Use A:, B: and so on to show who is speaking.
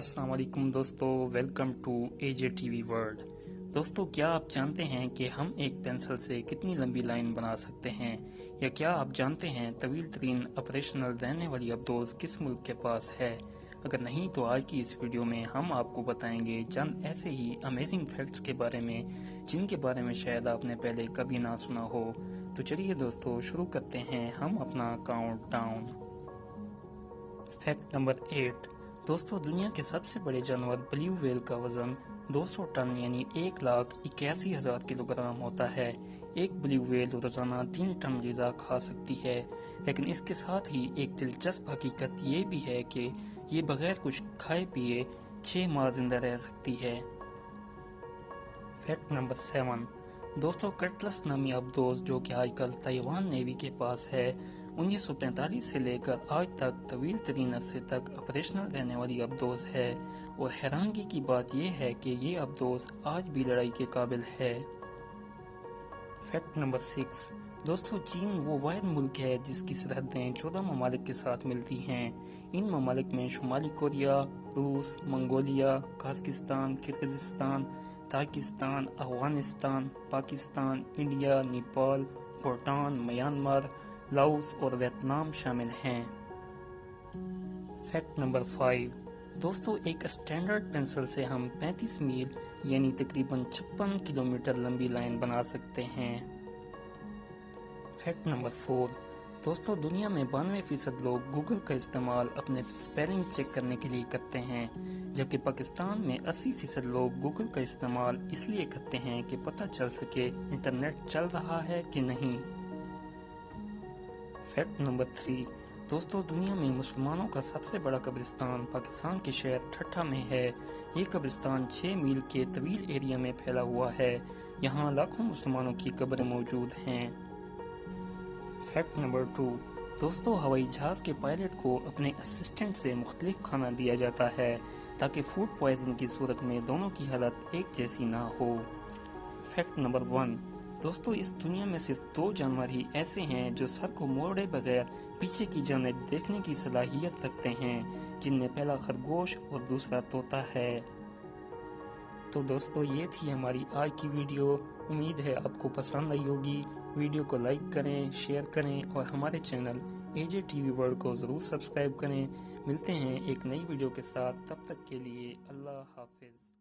A: अस्सलाम वालेकुम दोस्तों, welcome to AJ TV world. दोस्तों, क्या आप जानते हैं कि हम एक पेंसिल से कितनी लंबी लाइन बना सकते हैं? या क्या आप जानते हैं तवील तरीन ऑपरेशनल रहने वाली अबदोज किस मुल्क के पास है? अगर नहीं तो आज की इस वीडियो में हम आपको बताएंगे चंद ऐसे ही अमेजिंग फैक्ट्स के बारे में जिनके बारे में शायद आपने पहले कभी ना सुना हो। तो चलिए दोस्तों, शुरू करते हैं हम अपना काउंट डाउन। Fact number 8। दोस्तों, दुनिया के सबसे बड़े जानवर ब्लू व्हेल का वजन 200 टन यानी 1,81,000 किलोग्राम होता है। एक ब्लू व्हेल रोजाना 3 टन ग़िज़ा खा सकती है। लेकिन इसके साथ ही एक दिलचस्प हकीकत ये भी है कि ये बगैर कुछ खाए पिए 6 माह जिंदा रह सकती है। Fact number 7। दोस्तों, कटलस नामी अबदोज जो कि आजकल ताइवान नेवी के पास है, 1945 से लेकर आज तक तवील तरीन अरसे तक ऑपरेशनल रहने वाली अबदोज है। और हैरानगी की बात यह है कि ये अबदोज आज भी लड़ाई के काबिल है। Fact number 6। दोस्तों, चीन वो वाहिद मुल्क है जिसकी सरहदें 14 ममालिक के साथ मिलती हैं। इन ममालिक में शुमाली कोरिया, रूस, Mongolia, Kazakhstan, Kyrgyzstan, Tajikistan, Afghanistan, Pakistan, India, Nepal, Bhutan, Myanmar, Laos और वियतनाम शामिल हैं। Fact number 5। दोस्तों, एक स्टैंडर्ड पेंसिल से हम 35 मील यानी तकरीबन 56 किलोमीटर लंबी लाइन बना सकते हैं। Fact number 4। दोस्तों, दुनिया में 92% लोग गूगल का इस्तेमाल अपने स्पेलिंग चेक करने के लिए करते हैं, जबकि पाकिस्तान में 80% लोग गूगल का इस्तेमाल इसलिए करते हैं कि पता चल सके इंटरनेट चल रहा है कि नहीं। Fact number 3। दोस्तों, दुनिया में मुसलमानों का सबसे बड़ा कब्रिस्तान पाकिस्तान के शहर ठट्ठा में है। ये कब्रिस्तान 6 मील के तवील एरिया में फैला हुआ है। यहाँ लाखों मुसलमानों की कब्रें मौजूद हैं। Fact number 2। दोस्तों, हवाई जहाज के पायलट को अपने असिस्टेंट से मुख्तलिफ खाना दिया जाता है ताकि फूड पॉइजन की सूरत में दोनों की हालत एक जैसी ना हो। Fact number 1। दोस्तों, इस दुनिया में सिर्फ 2 जानवर ही ऐसे हैं जो सर को मोड़े बगैर पीछे की जानिब देखने की सलाहियत रखते हैं, जिनमें पहला खरगोश और दूसरा तोता है। तो दोस्तों, ये थी हमारी आज की वीडियो। उम्मीद है आपको पसंद आई होगी। वीडियो को लाइक करें, शेयर करें और हमारे चैनल एजे टीवी वर्ल्ड को ज़रूर सब्सक्राइब करें। मिलते हैं एक नई वीडियो के साथ, तब तक के लिए अल्लाह हाफिज़।